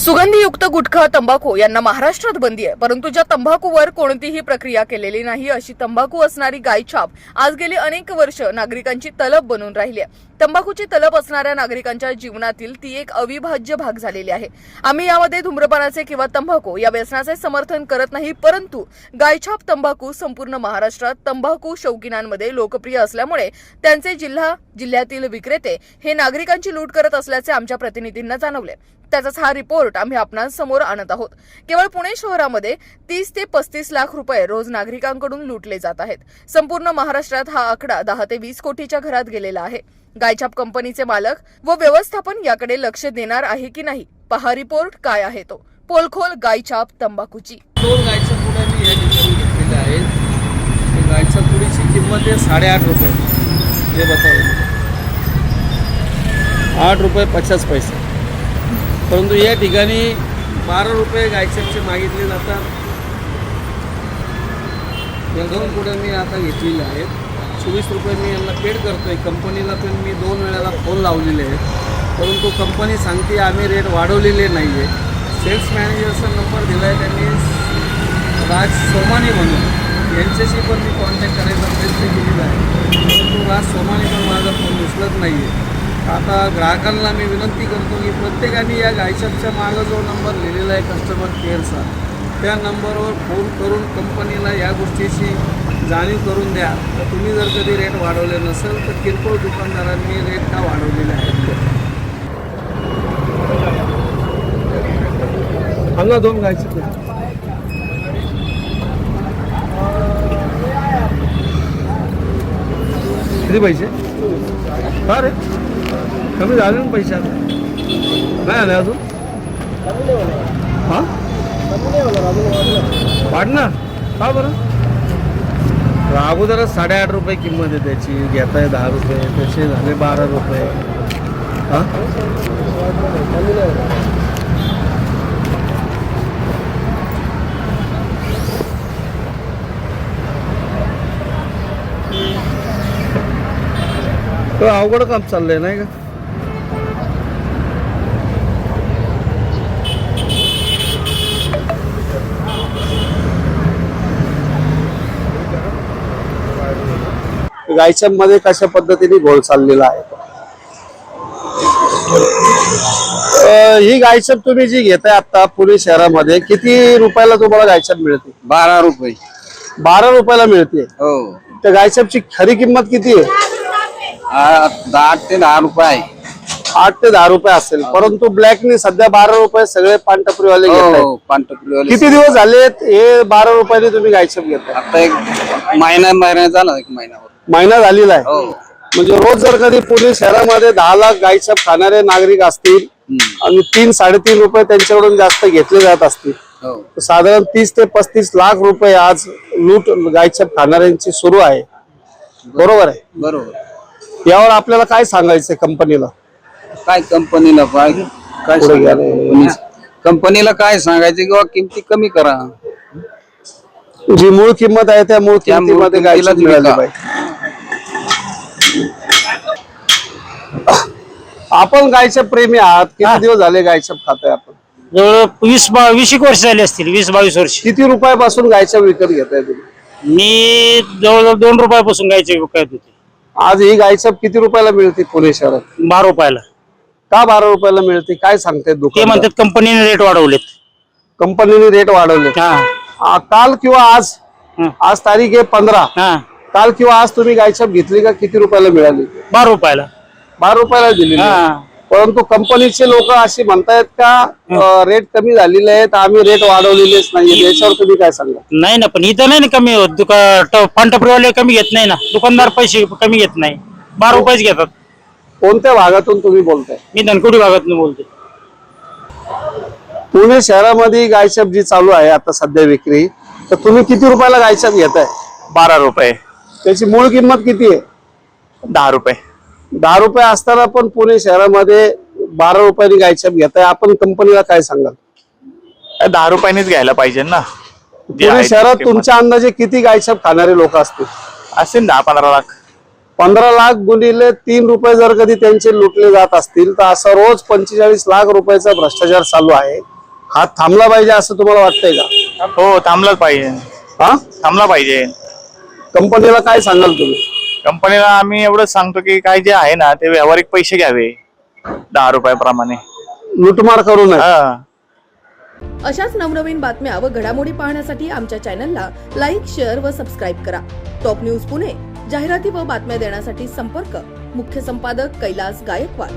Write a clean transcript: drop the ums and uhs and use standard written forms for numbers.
सुगंधीयुक्त गुटखा तंबाखू यांना महाराष्ट्रात बंदी आहे, परंतु ज्या तंबाखूवर कोणतीही प्रक्रिया केलेली नाही अशी तंबाखू असणारी गायछाप आज गेली अनेक वर्ष नागरिकांची तलब बनून राहिली आहे। तंबाखूची तलब असणाऱ्या नागरिकांच्या जीवनातील ती एक अविभाज्य भाग झालेली आहे। आम्ही यामध्ये धूम्रपानाचे किंवा तंबाखू या व्यसनाचे समर्थन करत नाही, परंतु गायछाप तंबाखू संपूर्ण महाराष्ट्रात तंबाखू शौकीनांमध्ये लोकप्रिय असल्यामुळे त्यांचे जिल्ह्यातील विक्रेते हे नागरिकांची लूट करत असल्याचे आमच्या प्रतिनिधींना जाणवले। त्याचाच हा रिपोर्ट आम्ही आपणांसमोर आणत आहोत। केवळ पुणे शहरामध्ये 30 ते 35 लाख रुपये रोज नागरिकांकडून लुटले जात आहेत। संपूर्ण महाराष्ट्रात हा आकडा 10 ते 20 कोटीच्या घरात गेलेला आहे। गायछाप कंपनीचे मालक व व्यवस्थापन याकडे लक्ष देणार आहे की नाही, पहा रिपोर्ट काय आहे तो। पोलखोल गायछाप तंबाखूची 2 गायछाप पुड्या मी या ठिकाणी घेतलेल्या आहेत। गायछाप पुडीची किंमत आहे 8.5 रुपये, हे बताओ 8 रुपये 50 पैसे, परंतु या ठिकाणी 12 रुपये गायछापचे मागितले जातात। या 2 पुड्या मी आता घेतलेल्या आहेत। 24 रुपये मी यांना पेड करतो आहे। कंपनीला पण मी 2 वेळेला फोन लावलेले आहेत, परंतु कंपनी सांगते आम्ही रेट वाढवलेले नाही आहे। सेल्स मॅनेजरचा नंबर दिला आहे त्यांनी, राज सोमानी म्हणून, यांच्याशी पण मी कॉन्टॅक्ट करायचा प्रयत्न केलेला आहे, परंतु राज सोमानी पण माझा फोन उचलत नाही आहे। आता ग्राहकांना मी विनंती करतो की प्रत्येकाने या गायछापच्या मागं जो नंबर लिहिलेला आहे कस्टमर केअरचा, त्या नंबरवर फोन करून कंपनीला या गोष्टीची जाणीव करून द्या। तर तुम्ही जर कधी रेट वाढवले नसेल तर किरकोळ दुकानदारांनी रेट का वाढवलेले आहेत। अन्ना 2 गायछाप किती पैसे? का रे कमी झाले ना पैसे? नाही आले अजून? हां वाढणार का बरं? अगोदरच 8.5 रुपये किंमत आहे त्याची, घेताय 10 रुपये, त्याचे झाले 12 रुपये। हां तो अवघड काम चाललंय नाही का? गायछाप मध्ये कशा पद्धतीने घोळ चाललेला आहे। ही गायछाप तुम्ही जी घेताय आता पुणे शहरामध्ये, किती रुपयाला तुम्हाला गायछाप मिळते? 12 रुपये। 12 रुपयाला मिळते? हो। त्या गायछापची खरी किंमत किती आहे? 8 ते 10 रुपये आहे। 8 ते 10 रुपये असेल, परंतु ब्लॅकनी सध्या 12 रुपये सगळे पानटपरीवाले घेत आहेत। पानटपरीवाले किती दिवस झालेत हे 12 रुपयाने तुम्ही गायछाप घेताय? आता एक महिना झाला, 1 महिन्यावर महिना झालेला आहे। हो। म्हणजे रोज जर कधी पुणे शहरामध्ये 10 लाख गायछाप खाणारे नागरिक असतील आणि 3-3.5 रुपये त्यांच्याकडून जास्त घेतले जात असतील, तर साधारण 30 ते 35 लाख रुपये आज लूट गायछाप खाणाऱ्यांची सुरू आहे। बरोबर आहे? बरोबर। यावर आपल्याला काय सांगायचं कंपनीला? काय कंपनीला कंपनीला काय सांगायचं किंवा किमती कमी करा। जी मूळ किंमत आहे त्या मूळ किमतीमध्ये गायछाप मिळाली पाहिजे। आपण गायछाप प्रेमी आहात, किती दिवस झाले गायछाप खाताय आपण? जवळ 20-22 वर्ष झाली असतील, 20-22 वर्ष। किती रुपयापासून गायछाप विकत घेताय तुम्ही? मी जवळ 2 रुपयापासून गायछाप विकत होते। आज ही गायछाप किती रुपयाला मिळते पुणे शहरात? 12 रुपयाला। का 12 रुपयाला मिळते? काय सांगतायत ते दुकानदार? म्हणतात कंपनीने रेट वाढवलेत। कंपनीने रेट वाढवले? काल किंवा आज? आज तारीख आहे 15। काल किंवा आज तुम्ही गायछाप घेतली का? किती रुपयाला मिळाली? 12 रुपयाला। 12 रुपयाला दिली, परंतु कंपनीचे लोक असे म्हणतायत का रेट कमी झालेले आहेत, आम्ही रेट वाढवलेलेच नाही। याच्यावर तुम्ही काय सांगा? नाही ना, पण इथं नाही ना कमी होत। पानटपरीवाले कमी घेत नाही ना, दुकानदार पैसे कमी घेत नाही, 12 रुपयेच घेतात। कोणत्या भागातून तुम्ही बोलताय? मी धनकवडी भागातून बोलते। पुणे शहरामध्ये गायछाप जी चालू आहे आता सध्या विक्री, तर तुम्ही किती रुपयाला गायछाप घेताय? 12 रुपये। त्याची मूळ किंमत किती आहे? 10 रुपये। 10 रुपये असताना पण पुणे शहरामध्ये 12 रुपयांनी गायछाप घेताय, आपण कंपनीला काय सांगाल? 10 रुपयांनीच घ्यायला पाहिजे ना। पुणे शहरात तुमच्या अंदाजे किती गायछाप खाणारे लोक असतील? असेल 10-15 लाख। 15 लाख गुणिले 3 रुपये जर कधी त्यांचे लुटले जात असतील तर असं रोज 45 लाख रुपयाचा भ्रष्टाचार चालू आहे। हा थांबला पाहिजे असं तुम्हाला वाटतंय का? हो थांबलाच पाहिजे. हा थांबला पाहिजे. कंपनीला काय सांगाल तुम्ही? कंपनीला आम्ही एवढंच सांगतो की काय जे आहे ना ते व्यावहारिक पैसे घ्यावे 10 रुपयाप्रमाणे. लुटमार करू नये. हा. अशाच नवनवीन बातम्या व घडामोडी पाहण्यासाठी आमच्या चॅनलला लाईक, शेअर व सबस्क्राईब करा. टॉप न्यूज पुणे जाहिराती व बातम्या देण्यासाठी संपर्क मुख्य संपादक कैलास गायकवाड.